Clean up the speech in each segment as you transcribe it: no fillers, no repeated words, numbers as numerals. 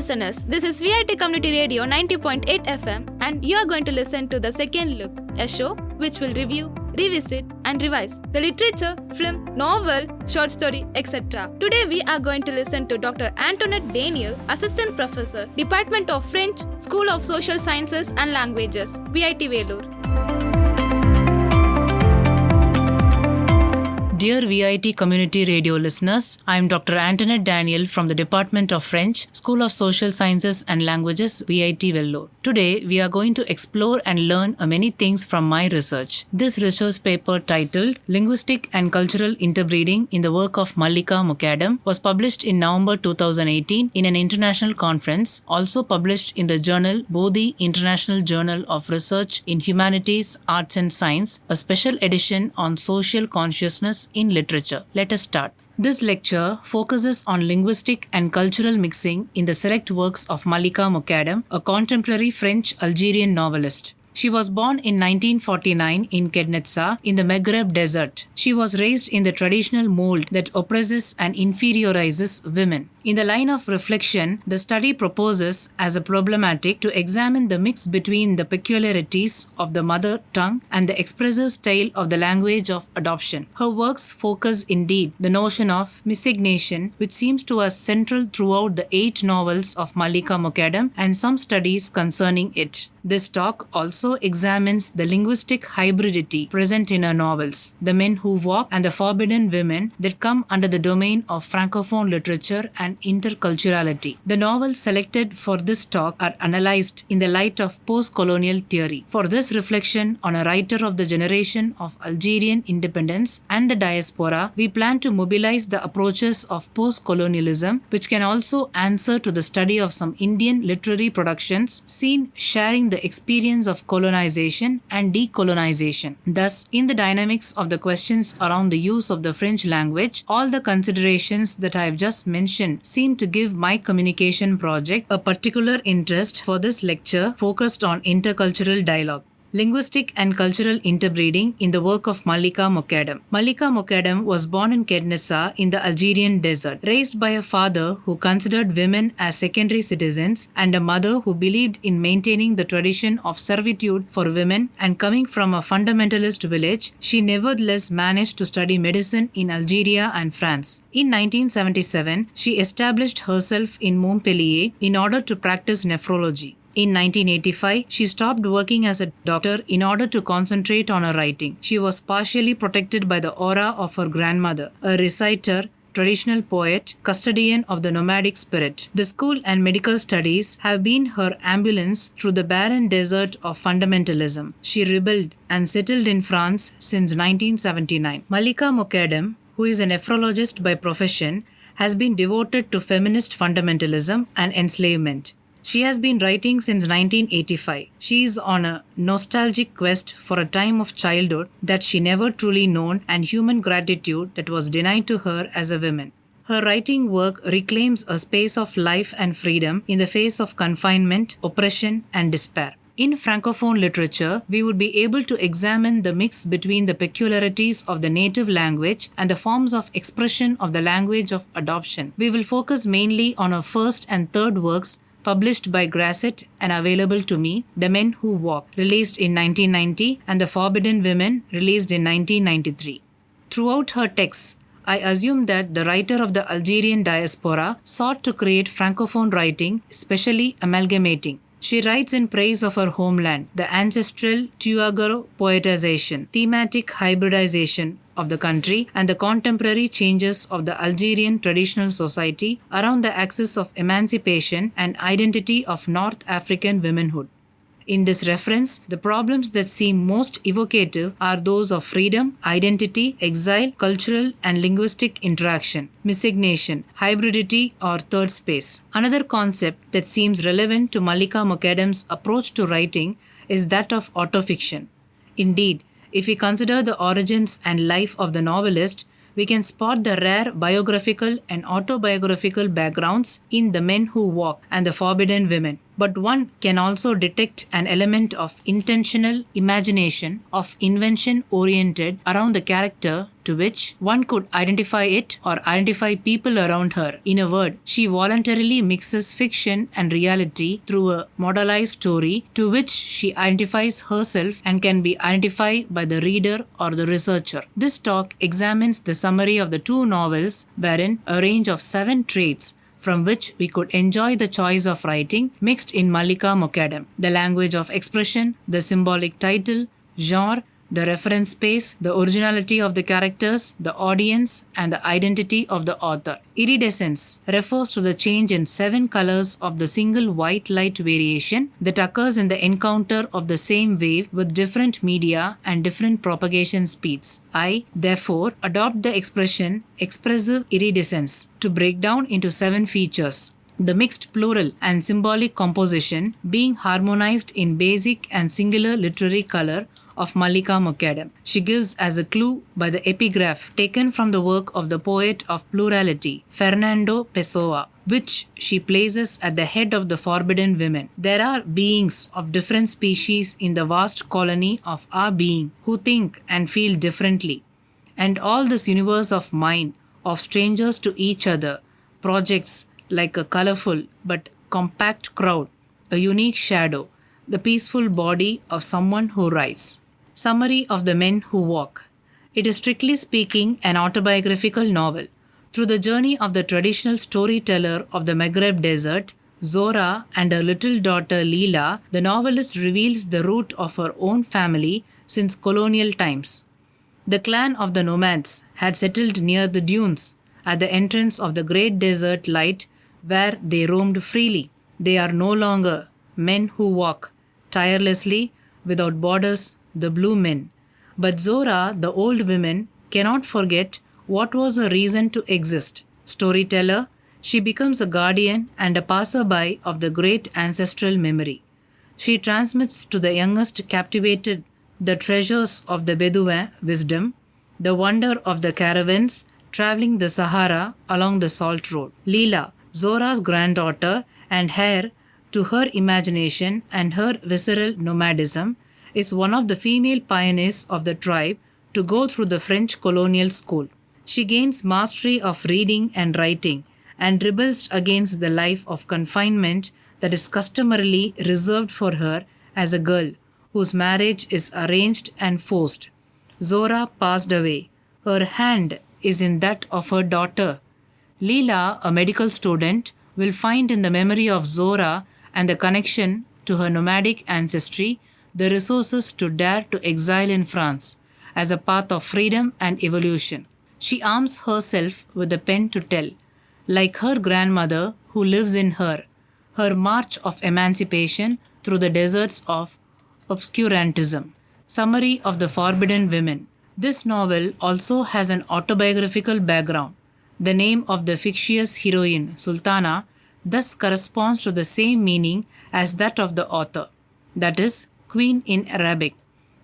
listeners, this is VIT Community Radio 90.8 FM and you are going to listen to The Second Look, a show which will review, revisit and revise the literature, film, novel, short story, etc. Today we are going to listen to Dr. Antoinette Daniel, Assistant Professor, Department of French, School of Social Sciences and Languages, VIT Vellore. Dear VIT Community Radio listeners, I am Dr. Antoinette Daniel from the Department of French, School of Social Sciences and Languages, VIT Vellore. Today, we are going to explore and learn many things from my research. This research paper titled Linguistic and Cultural Inter-breeding in the Work of Malika Mokeddem was published in November 2018 in an international conference, also published in the journal Bodhi International Journal of Research in Humanities, Arts and Science, a special edition on social consciousness in literature. Let us start. This lecture focuses on linguistic and cultural mixing in the select works of Malika Mokeddem, a contemporary French-Algerian novelist. She was born in 1949 in Kednetsa in the Maghreb Desert. She was raised in the traditional mold that oppresses and inferiorizes women. In the line of reflection, the study proposes as a problematic to examine the mix between the peculiarities of the mother tongue and the expressive style of the language of adoption. Her works focus indeed the notion of miscegnation, which seems to us central throughout the 8 novels of Malika Mokeddem and some studies concerning it. This talk also examines the linguistic hybridity present in her novels, The Men Who Walk and The Forbidden Women, that come under the domain of Francophone literature and interculturality. The novels selected for this talk are analyzed in the light of post-colonial theory. For this reflection on a writer of the generation of Algerian independence and the diaspora, we plan to mobilize the approaches of post-colonialism, which can also answer to the study of some Indian literary productions seen sharing the experience of colonization and decolonization. Thus, in the dynamics of the questions around the use of the French language, all the considerations that I have just mentioned seem to give my communication project a particular interest for this lecture focused on intercultural dialogue. Linguistic and Cultural Interbreeding in the Work of Malika Mokeddem. Malika Mokeddem was born in Kednetsa in the Algerian desert, raised by a father who considered women as secondary citizens and a mother who believed in maintaining the tradition of servitude for women, and coming from a fundamentalist village, she nevertheless managed to study medicine in Algeria and France. In 1977, she established herself in Montpellier in order to practice nephrology. In 1985, she stopped working as a doctor in order to concentrate on her writing. She was partially protected by the aura of her grandmother, a reciter, traditional poet, custodian of the nomadic spirit. The school and medical studies have been her ambulance through the barren desert of fundamentalism. She rebelled and settled in France since 1979. Malika Mokeddem, who is a nephrologist by profession, has been devoted to feminist fundamentalism and enslavement. She has been writing since 1985. She is on a nostalgic quest for a time of childhood that she never truly known and human gratitude that was denied to her as a woman. Her writing work reclaims a space of life and freedom in the face of confinement, oppression, and despair. In Francophone literature, we would be able to examine the mix between the peculiarities of the native language and the forms of expression of the language of adoption. We will focus mainly on her first and third works, published by Grasset and available to me, The Men Who Walk, released in 1990, and The Forbidden Women, released in 1993. Throughout her texts, I assume that the writer of the Algerian diaspora sought to create Francophone writing, especially amalgamating. She writes in praise of her homeland, the ancestral Tuagaro poetization, thematic hybridization of the country, and the contemporary changes of the Algerian traditional society around the axis of emancipation and identity of North African womanhood. In this reference, the problems that seem most evocative are those of freedom, identity, exile, cultural and linguistic interaction, miscegnation, hybridity or third space. Another concept that seems relevant to Malika Mokeddem's approach to writing is that of autofiction. Indeed, if we consider the origins and life of the novelist, we can spot the rare biographical and autobiographical backgrounds in The Men Who Walk and The Forbidden Women. But one can also detect an element of intentional imagination, of invention oriented around the character to which one could identify it or identify people around her. In a word, she voluntarily mixes fiction and reality through a modelized story to which she identifies herself and can be identified by the reader or the researcher. This talk examines the summary of the two novels, wherein a range of 7 traits from which we could enjoy the choice of writing mixed in Malika Mokeddem: the language of expression, the symbolic title, genre, the reference space, the originality of the characters, the audience, and the identity of the author. Iridescence refers to the change in 7 colors of the single white light variation that occurs in the encounter of the same wave with different media and different propagation speeds. I, therefore, adopt the expression expressive iridescence to break down into 7 features. The mixed plural and symbolic composition being harmonized in basic and singular literary color of Malika Mokeddem. She gives as a clue by the epigraph taken from the work of the poet of plurality, Fernando Pessoa, which she places at the head of the forbidden women. There are beings of different species in the vast colony of our being who think and feel differently. And all this universe of mine, of strangers to each other, projects like a colorful but compact crowd, a unique shadow, the peaceful body of someone who writes. Summary of The Men Who Walk. It is strictly speaking an autobiographical novel. Through the journey of the traditional storyteller of the Maghreb Desert, Zora, and her little daughter Leela, the novelist reveals the root of her own family since colonial times. The clan of the nomads had settled near the dunes at the entrance of the great desert light where they roamed freely. They are no longer men who walk tirelessly without borders, the blue men. But Zora, the old woman, cannot forget what was her reason to exist. Storyteller, she becomes a guardian and a passerby of the great ancestral memory. She transmits to the youngest captivated the treasures of the Bedouin wisdom, the wonder of the caravans traveling the Sahara along the salt road. Leela, Zora's granddaughter and heir to her imagination and her visceral nomadism, is one of the female pioneers of the tribe to go through the French colonial school. She gains mastery of reading and writing and rebels against the life of confinement that is customarily reserved for her as a girl whose marriage is arranged and forced. Zora passed away. Her hand is in that of her daughter. Leela, a medical student, will find in the memory of Zora and the connection to her nomadic ancestry the resources to dare to exile in France as a path of freedom and evolution. She arms herself with a pen to tell, like her grandmother who lives in her march of emancipation through the deserts of obscurantism. Summary of The Forbidden Women. This novel also has an autobiographical background. The name of the fictitious heroine, Sultana, thus corresponds to the same meaning as that of the author, that is, Queen in Arabic.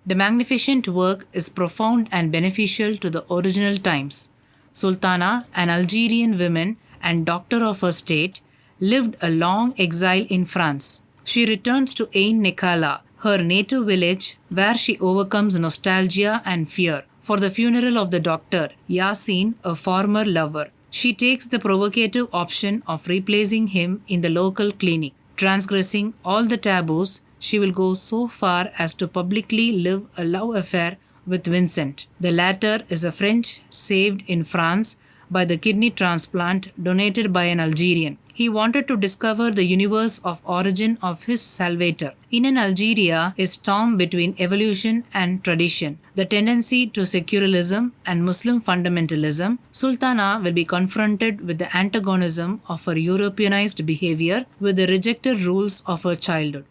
The magnificent work is profound and beneficial to the original times. Sultana, an Algerian woman and doctor of her state, lived a long exile in France. She returns to Ain Nekala, her native village, where she overcomes nostalgia and fear for the funeral of the doctor, Yasin, a former lover. She takes the provocative option of replacing him in the local clinic. Transgressing all the taboos, she will go so far as to publicly live a love affair with Vincent. The latter is a French saved in France by the kidney transplant donated by an Algerian. He wanted to discover the universe of origin of his salvator. In an Algeria is storm between evolution and tradition, the tendency to secularism and Muslim fundamentalism. Sultana will be confronted with the antagonism of her Europeanized behavior with the rejected rules of her childhood.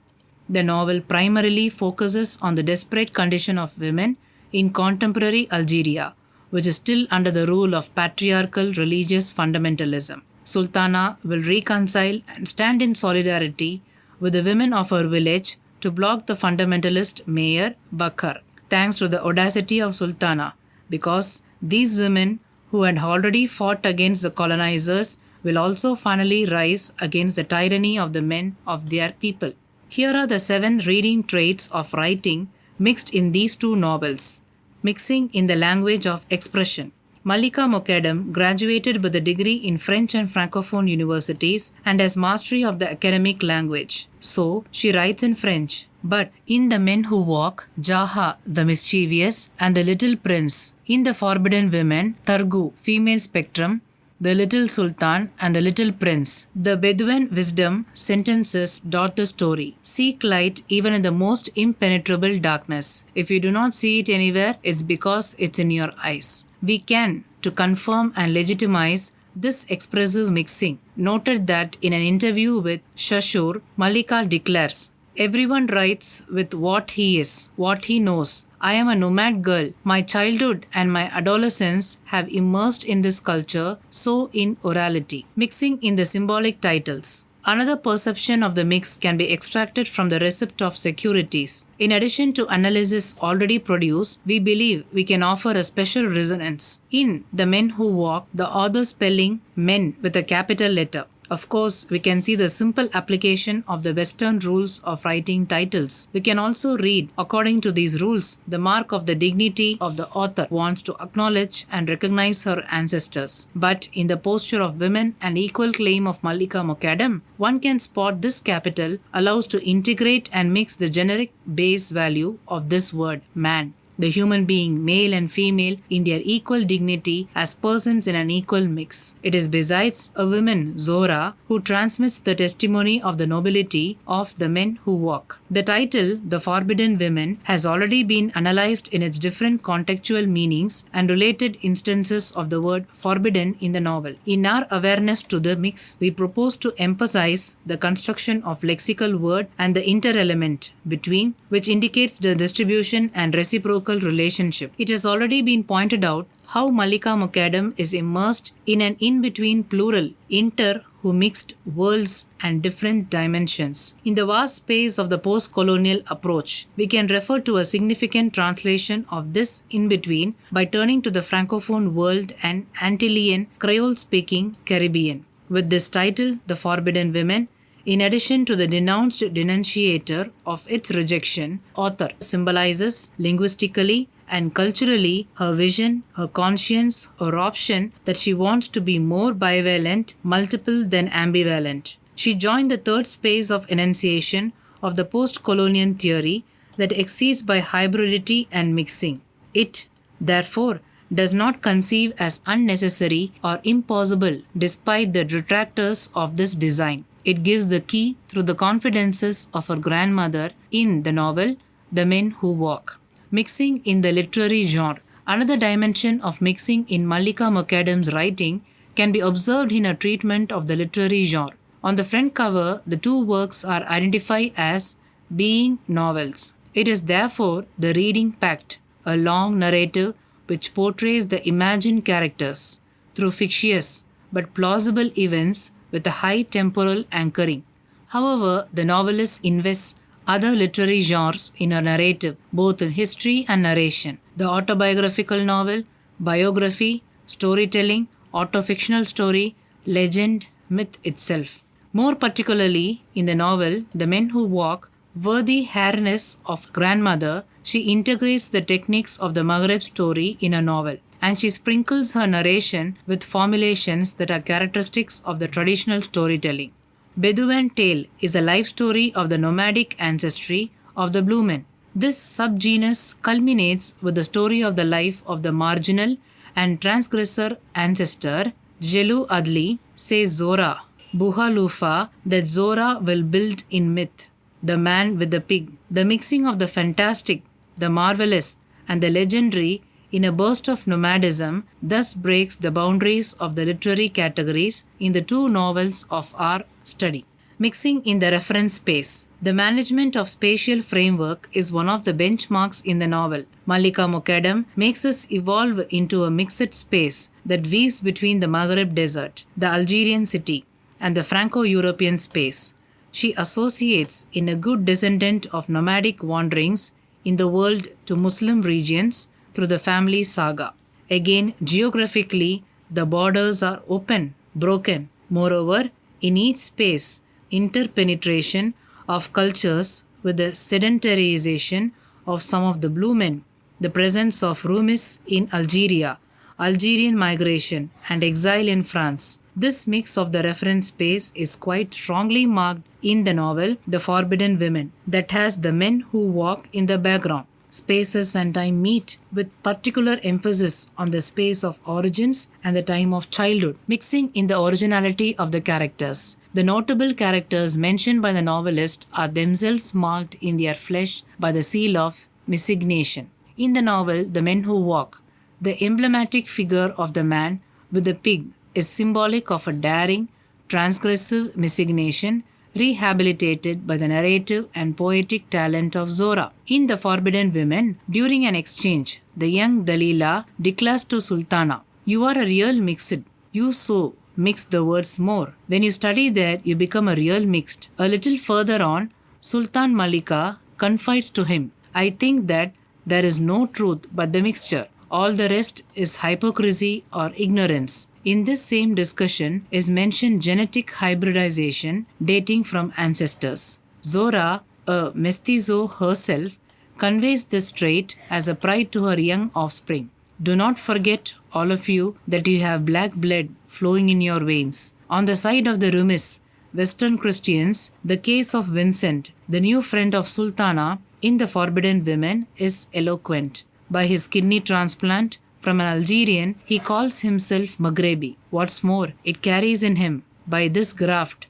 The novel primarily focuses on the desperate condition of women in contemporary Algeria, which is still under the rule of patriarchal religious fundamentalism. Sultana will reconcile and stand in solidarity with the women of her village to block the fundamentalist mayor Bakar, thanks to the audacity of Sultana, because these women who had already fought against the colonizers will also finally rise against the tyranny of the men of their people. Here are the 7 reading traits of writing mixed in these 2 novels. Mixing in the language of expression. Malika Mokeddem graduated with a degree in French and Francophone universities and has mastery of the academic language. So, she writes in French. But in The Men Who Walk, Jaha, the mischievous, and The Little Prince, in The Forbidden Women, Targu, female spectrum, The Little Sultan, and The Little Prince, the Bedouin wisdom sentences dot the story. Seek light even in the most impenetrable darkness. If you do not see it anywhere, it's because it's in your eyes. We can, to confirm and legitimize this expressive mixing, noted that in an interview with Shashur, Malika declares, "Everyone writes with what he is, what he knows. I am a nomad girl. My childhood and my adolescence have immersed in this culture, so in orality." Mixing in the symbolic titles. Another perception of the mix can be extracted from the receipt of securities. In addition to analysis already produced, we believe we can offer a special resonance. In The Men Who Walk, the author spelling men with a capital letter. Of course, we can see the simple application of the Western rules of writing titles. We can also read, according to these rules, the mark of the dignity of the author wants to acknowledge and recognize her ancestors. But in the posture of women and equal claim of Malika Mokeddem, one can spot this capital allows to integrate and mix the generic base value of this word, man. The human being, male and female, in their equal dignity as persons in an equal mix. It is besides a woman, Zora, who transmits the testimony of the nobility of The Men Who Walk. The title, The Forbidden Women, has already been analyzed in its different contextual meanings and related instances of the word forbidden in the novel. In our awareness to the mix, we propose to emphasize the construction of lexical word and the inter-element between, which indicates the distribution and reciprocal relationship. It has already been pointed out how Malika Mokeddem is immersed in an in-between plural, inter, who mixed worlds and different dimensions. In the vast space of the post-colonial approach, we can refer to a significant translation of this in-between by turning to the Francophone world and Antillean, Creole-speaking Caribbean. With this title, The Forbidden Women, in addition to the denounced denunciator of its rejection, author symbolizes linguistically and culturally her vision, her conscience, her option that she wants to be more bivalent, multiple than ambivalent. She joined the third space of enunciation of the post-colonial theory that exceeds by hybridity and mixing. It, therefore, does not conceive as unnecessary or impossible despite the detractors of this design. It gives the key through the confidences of her grandmother in the novel The Men Who Walk. Mixing in the literary genre. Another dimension of mixing in Malika Mokeddem's writing can be observed in her treatment of the literary genre. On the front cover, the 2 works are identified as being novels. It is therefore the reading pact, a long narrative which portrays the imagined characters through fictitious but plausible events with a high temporal anchoring. However, the novelist invests other literary genres in her narrative, both in history and narration. The autobiographical novel, biography, storytelling, autofictional story, legend, myth itself. More particularly, in the novel The Men Who Walk, worthy harness of grandmother, she integrates the techniques of the Maghreb story in a novel, and she sprinkles her narration with formulations that are characteristics of the traditional storytelling. Bedouin Tale is a life story of the nomadic ancestry of the Blue Men. This subgenus culminates with the story of the life of the marginal and transgressor ancestor, Jelu Adli, says Zora, Buhalufa, that Zora will build in myth, the man with the pig. The mixing of the fantastic, the marvelous, and the legendary in a burst of nomadism thus breaks the boundaries of the literary categories in the 2 novels of our study. Mixing in the reference space. The management of spatial framework is one of the benchmarks in the novel. Malika Mokeddem makes us evolve into a mixed space that weaves between the Maghreb desert, the Algerian city, and the Franco-European space. She associates in a good descendant of nomadic wanderings in the world to Muslim regions through the family saga. Again, geographically, the borders are open, broken, Moreover, in each space, interpenetration of cultures with the sedentarization of some of the blue men, the presence of Rumis in Algeria, Algerian migration, and exile in France. This mix of the reference space is quite strongly marked in the novel The Forbidden Women, that has the men who walk in the background. Spaces and time meet with particular emphasis on the space of origins and the time of childhood, mixing in the originality of the characters. The notable characters mentioned by the novelist are themselves marked in their flesh by the seal of miscegnation. In the novel The Men Who Walk, the emblematic figure of the man with the pig is symbolic of a daring, transgressive miscegnation rehabilitated by the narrative and poetic talent of Zora. In The Forbidden Women, during an exchange, the young Dalila declares to Sultana, "You are a real mixed. You so mix the words more. When you study there, you become a real mixed." A little further on, Sultan Malika confides to him, "I think that there is no truth but the mixture. All the rest is hypocrisy or ignorance." In this same discussion is mentioned genetic hybridization dating from ancestors. Zora, a mestizo herself, conveys this trait as a pride to her young offspring. "Do not forget, all of you, that you have black blood flowing in your veins." On the side of the Rumis, Western Christians, the case of Vincent, the new friend of Sultana in The Forbidden Women, is eloquent. By his kidney transplant from an Algerian, he calls himself Maghrebi. What's more, it carries in him, by this graft,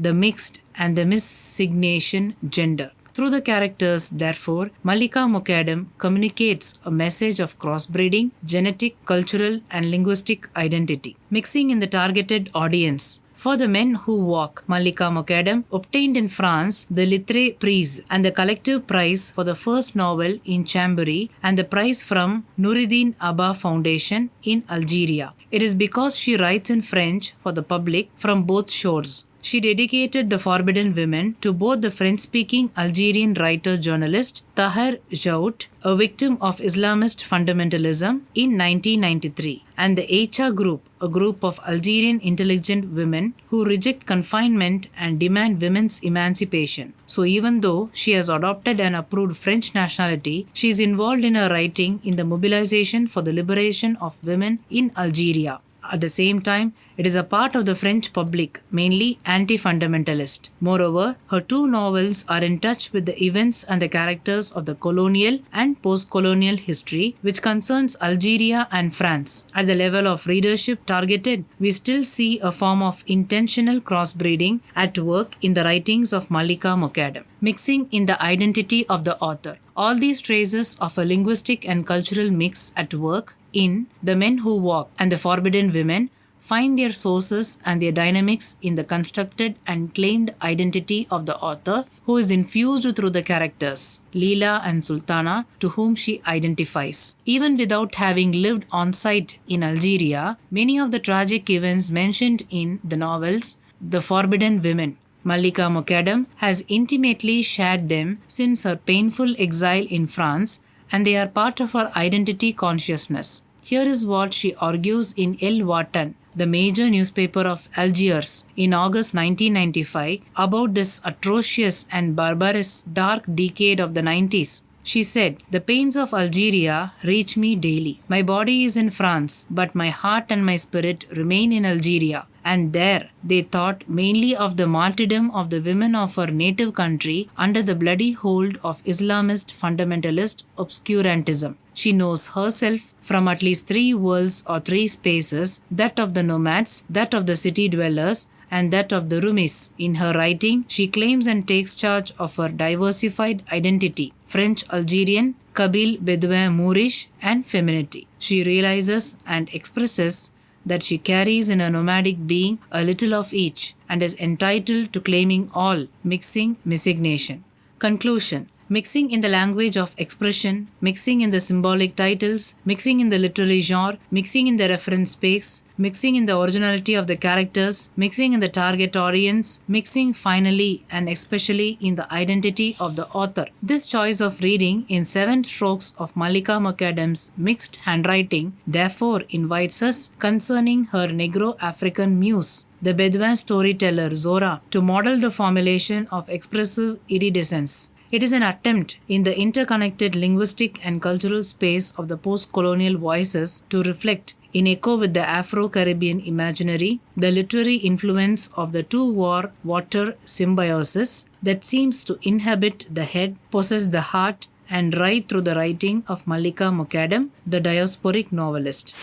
the mixed and the miscegnation gender. Through the characters, therefore, Malika Mokeddem communicates a message of crossbreeding, genetic, cultural, and linguistic identity, mixing in the targeted audience. For The Men Who Walk, Malika Mokeddem obtained in France the Littré Prize and the collective prize for the first novel in Chambéry and the prize from Noureddin Abba Foundation in Algeria. It is because she writes in French for the public from both shores. She dedicated The Forbidden Women to both the French-speaking Algerian writer-journalist Tahar Djaout, a victim of Islamist fundamentalism in 1993, and the Eicha Group, a group of Algerian intelligent women who reject confinement and demand women's emancipation. So even though she has adopted and approved French nationality, she is involved in her writing in the mobilization for the liberation of women in Algeria. At the same time, it is a part of the French public, mainly anti-fundamentalist. Moreover, her two novels are in touch with the events and the characters of the colonial and post-colonial history, which concerns Algeria and France. At the level of readership targeted, we still see a form of intentional crossbreeding at work in the writings of Malika Mokeddem, mixing in the identity of the author. All these traces of a linguistic and cultural mix at work in The Men Who Walk and The Forbidden Women find their sources and their dynamics in the constructed and claimed identity of the author, who is infused through the characters, Leela and Sultana, to whom she identifies. Even without having lived on site in Algeria, many of the tragic events mentioned in the novels The Forbidden Women, Malika Mokeddem has intimately shared them since her painful exile in France, and they are part of her identity consciousness. Here is what she argues in El Watan, the major newspaper of Algiers, in August 1995 about this atrocious and barbarous dark decade of the 90s. She said, "The pains of Algeria reach me daily. My body is in France, but my heart and my spirit remain in Algeria. And there they thought mainly of the martyrdom of the women of her native country under the bloody hold of Islamist fundamentalist obscurantism. She knows herself from at least three worlds or three spaces, that of the nomads, that of the city dwellers, and that of the Rumis. In her writing, she claims and takes charge of her diversified identity, French Algerian, Kabyle Bedouin Moorish, and femininity. She realizes and expresses that she carries in a nomadic being a little of each and is entitled to claiming all, mixing miscegnation. Conclusion. mixing in the language of expression, mixing in the symbolic titles, mixing in the literary genre, mixing in the reference space, mixing in the originality of the characters, mixing in the target audience, mixing finally and especially in the identity of the author. This choice of reading in 7 strokes of Malika Mokeddem's mixed handwriting therefore invites us concerning her Negro-African muse, the Bedouin storyteller Zora, to model the formulation of expressive iridescence. It is an attempt in the interconnected linguistic and cultural space of the post-colonial voices to reflect, in echo with the Afro-Caribbean imaginary, the literary influence of the two-war water symbiosis that seems to inhabit the head, possess the heart, and ride through the writing of Malika Mokeddem, the diasporic novelist.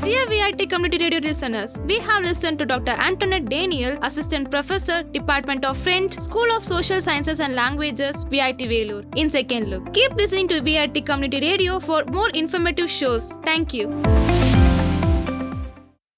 Dear VIT Community Radio listeners, we have listened to Dr. Antoinette Daniel, Assistant Professor, Department of French, School of Social Sciences and Languages, VIT Vellore, in Second Look. Keep listening to VIT Community Radio for more informative shows. Thank you.